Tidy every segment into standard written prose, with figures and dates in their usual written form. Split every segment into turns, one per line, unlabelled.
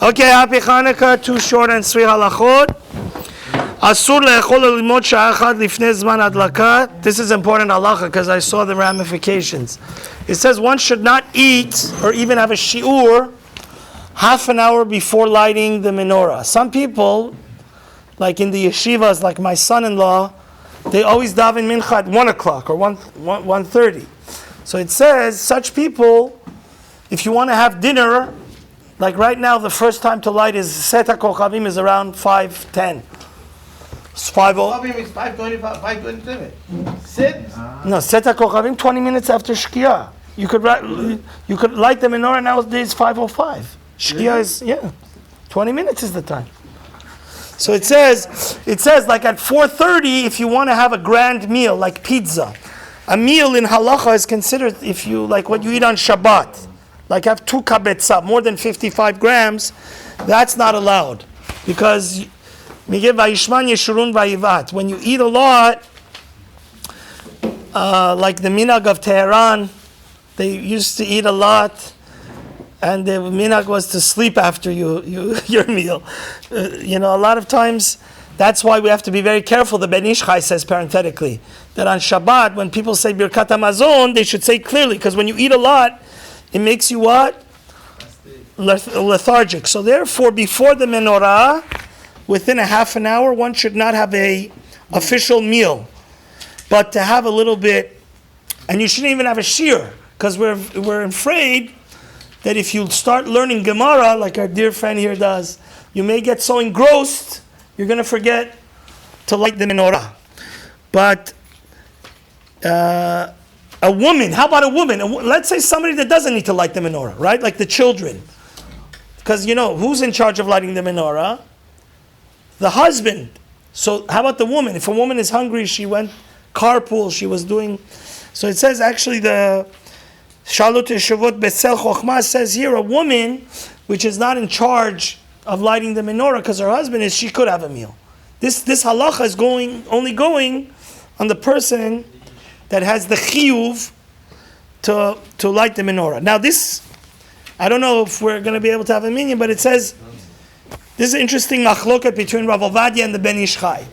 Okay, happy Hanukkah. 2 short and 3 halachot. Asur le'echol limot sha'ah achad lifnei zman adlaka. This is important halacha because I saw the ramifications. It says one should not eat or even have a shiur half an hour before lighting the menorah. Some people, like in the yeshivas, like my son-in-law, they always daven mincha at 1 o'clock or 1:30. So it says such people, if you want to have dinner, like right now, the first time to light is Seta Kochavim is around 5:10. It's 5:00.
Kochavim is 5:27. Sit.
No, Seta Kochavim 20 minutes after Shkia. You could light the menorah nowadays 5:05. Shkia is 20 minutes is the time. So it says like at 4:30 if you want to have a grand meal like pizza. A meal in halacha is considered if you like what you eat on Shabbat. Like have 2 kabetzah, more than 55 grams, that's not allowed. Because when you eat a lot, like the minhag of Tehran, they used to eat a lot, and the minhag was to sleep after your meal. A lot of times, that's why we have to be very careful. The Ben Ish Chai says parenthetically, that on Shabbat, when people say Birkat HaMazon, they should say clearly, because when you eat a lot, it makes you what? Lethargic. So therefore, before the menorah, within a half an hour, one should not have a official meal, but to have a little bit, and you shouldn't even have a shiur, because we're afraid that if you start learning Gemara, like our dear friend here does, you may get so engrossed, you're going to forget to light the menorah. But a woman, how about a woman? Let's say somebody that doesn't need to light the menorah, right? Like the children. Because, who's in charge of lighting the menorah? The husband. So how about the woman? If a woman is hungry, she went carpool, she was doing... So it says actually the Shalut Yeshavot Besel Chochmah says here a woman which is not in charge of lighting the menorah because her husband is, she could have a meal. This halacha is only going on the person that has the chiyuv to light the menorah. Now this, I don't know if we're going to be able to have a minyan, but it says, this is an interesting machloket between Rav Obadiah and the Ben Ish Chai.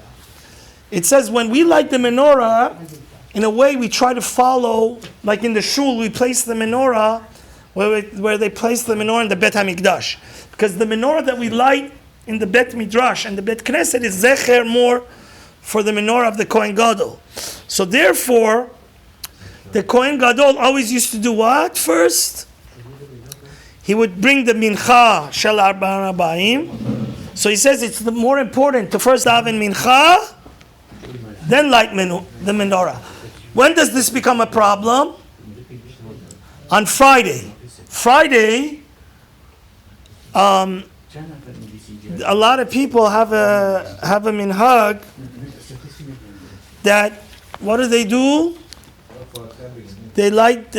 It says when we light the menorah, in a way we try to follow, like in the shul, we place the menorah where they place the menorah in the Bet HaMikdash. Because the menorah that we light in the Bet Midrash and the Bet Knesset is zecher more for the menorah of the Kohen Gadol. So therefore, the Kohen Gadol always used to do what first? He would bring the mincha shel arba rabbaim. So he says it's more important to first daven mincha, then light the menorah. When does this become a problem? On Friday. Friday, a lot of people have a minhag that, what do? They light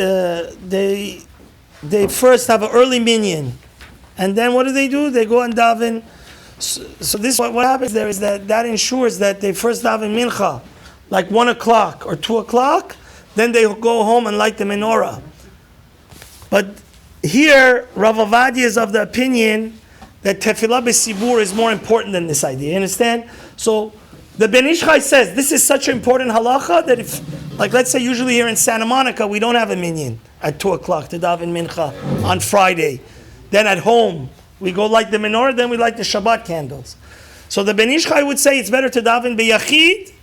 they first have an early minyan, and then what do? They go and daven. So this what happens there is that ensures that they first daven mincha, like 1 o'clock or 2 o'clock, then they go home and light the menorah. But here, Rav Obadiah is of the opinion that tefillah b'sibur is more important than this idea. You understand? So the Ben Ish Chai says this is such an important halacha that if, like let's say usually here in Santa Monica, we don't have a minyan at 2 o'clock to daven mincha on Friday. Then at home, we go light the menorah, then we light the Shabbat candles. So the Ben Ish Chai would say it's better to daven b'yachid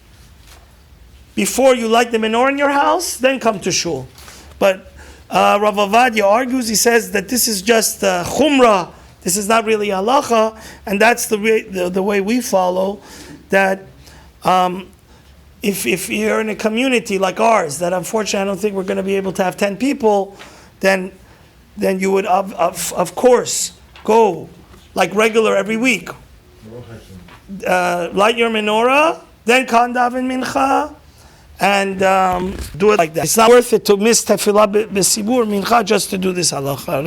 before you light the menorah in your house, then come to shul. But Rav Obadiah argues, he says that this is just chumrah, this is not really halacha, and that's the way we follow, that if you're in a community like ours, that unfortunately I don't think we're going to be able to have 10 people, then you would of course go like regular every week. Light your menorah, then kan daven mincha, and do it like that. It's not worth it to miss tefillah b'sibur mincha just to do this halacha.